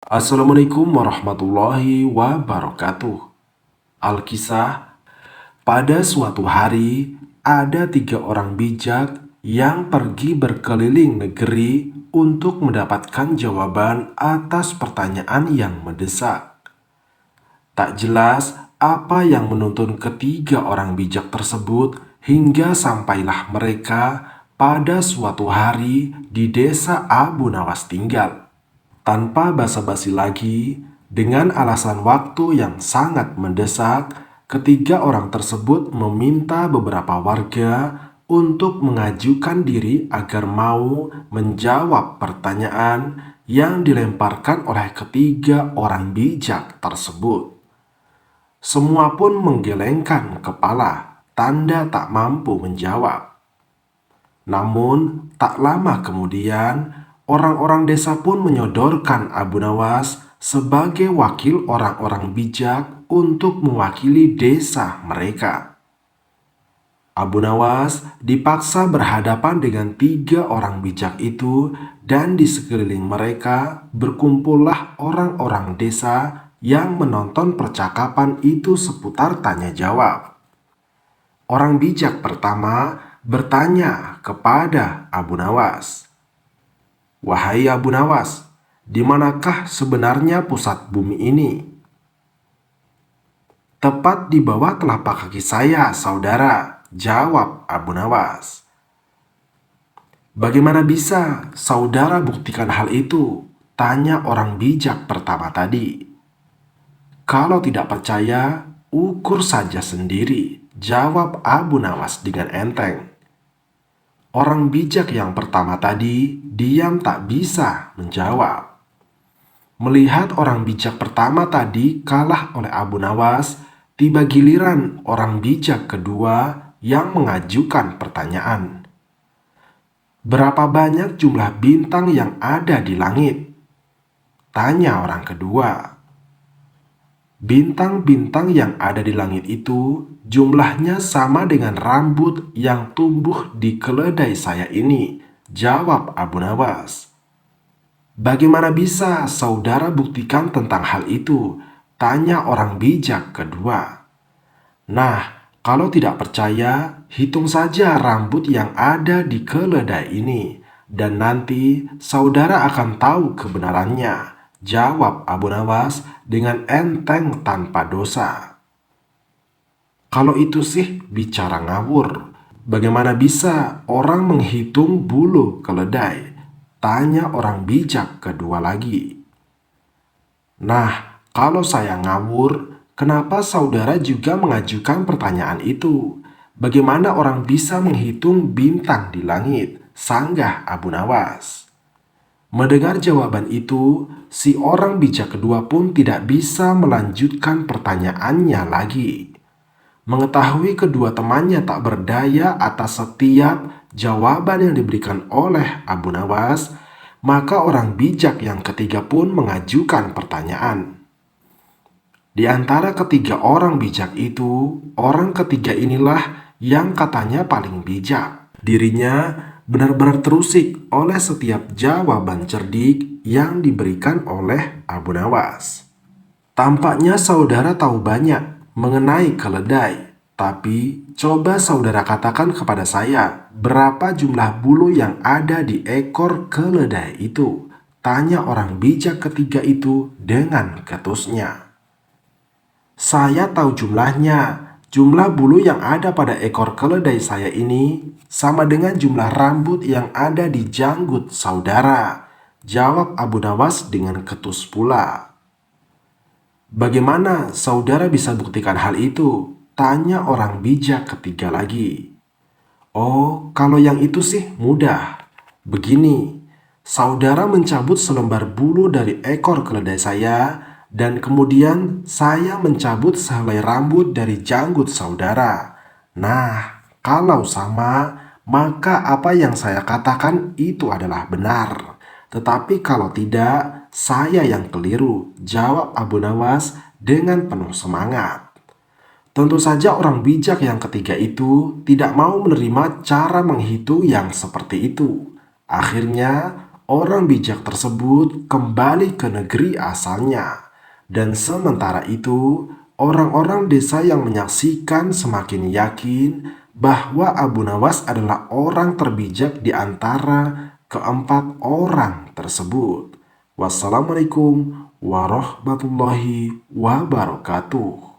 Assalamualaikum warahmatullahi wabarakatuh. Alkisah, pada suatu hari ada 3 orang bijak yang pergi berkeliling negeri untuk mendapatkan jawaban atas pertanyaan yang mendesak. Tak jelas apa yang menuntun ketiga orang bijak tersebut hingga sampailah mereka pada suatu hari di desa Abu Nawas tinggal. Tanpa basa-basi lagi, dengan alasan waktu yang sangat mendesak, ketiga orang tersebut meminta beberapa warga untuk mengajukan diri agar mau menjawab pertanyaan yang dilemparkan oleh ketiga orang bijak tersebut. Semua pun menggelengkan kepala, tanda tak mampu menjawab. Namun, tak lama kemudian, orang-orang desa pun menyodorkan Abu Nawas sebagai wakil orang-orang bijak untuk mewakili desa mereka. Abu Nawas dipaksa berhadapan dengan 3 orang bijak itu, dan di sekeliling mereka berkumpullah orang-orang desa yang menonton percakapan itu seputar tanya jawab. Orang bijak pertama bertanya kepada Abu Nawas, "Wahai Abu Nawas, di manakah sebenarnya pusat bumi ini?" "Tepat di bawah telapak kaki saya, saudara," jawab Abu Nawas. "Bagaimana bisa saudara buktikan hal itu?" tanya orang bijak pertama tadi. "Kalau tidak percaya, ukur saja sendiri," jawab Abu Nawas dengan enteng. Orang bijak yang pertama tadi diam tak bisa menjawab. Melihat orang bijak pertama tadi kalah oleh Abu Nawas, tiba giliran orang bijak kedua yang mengajukan pertanyaan. "Berapa banyak jumlah bintang yang ada di langit?" tanya orang kedua. "Bintang-bintang yang ada di langit itu jumlahnya sama dengan rambut yang tumbuh di keledai saya ini," jawab Abu Nawas. "Bagaimana bisa saudara buktikan tentang hal itu?" tanya orang bijak kedua. "Nah, kalau tidak percaya, hitung saja rambut yang ada di keledai ini, dan nanti saudara akan tahu kebenarannya," jawab Abu Nawas dengan enteng tanpa dosa. "Kalau itu sih bicara ngawur. Bagaimana bisa orang menghitung bulu keledai?" tanya orang bijak kedua lagi. "Nah, kalau saya ngawur, kenapa saudara juga mengajukan pertanyaan itu? Bagaimana orang bisa menghitung bintang di langit?" sanggah Abu Nawas. Mendengar jawaban itu, si orang bijak kedua pun tidak bisa melanjutkan pertanyaannya lagi. Mengetahui kedua temannya tak berdaya atas setiap jawaban yang diberikan oleh Abu Nawas, maka orang bijak yang ketiga pun mengajukan pertanyaan. Di antara ketiga orang bijak itu, orang ketiga inilah yang katanya paling bijak. Dirinya benar-benar terusik oleh setiap jawaban cerdik yang diberikan oleh Abu Nawas. "Tampaknya saudara tahu banyak mengenai keledai, tapi coba saudara katakan kepada saya, berapa jumlah bulu yang ada di ekor keledai itu?" tanya orang bijak ketiga itu dengan ketusnya. "Saya tahu jumlahnya. Jumlah bulu yang ada pada ekor keledai saya ini sama dengan jumlah rambut yang ada di janggut saudara," jawab Abu Nawas dengan ketus pula. "Bagaimana saudara bisa buktikan hal itu?" tanya orang bijak ketiga lagi. "Oh, kalau yang itu sih mudah. Begini, saudara mencabut selembar bulu dari ekor keledai saya, dan kemudian saya mencabut sehelai rambut dari janggut saudara. Nah, kalau sama, maka apa yang saya katakan itu adalah benar. Tetapi kalau tidak, saya yang keliru," jawab Abu Nawas dengan penuh semangat. Tentu saja orang bijak yang ketiga itu tidak mau menerima cara menghitung yang seperti itu. Akhirnya, orang bijak tersebut kembali ke negeri asalnya. Dan sementara itu, orang-orang desa yang menyaksikan semakin yakin bahwa Abu Nawas adalah orang terbijak di antara keempat orang tersebut. Wassalamualaikum warahmatullahi wabarakatuh.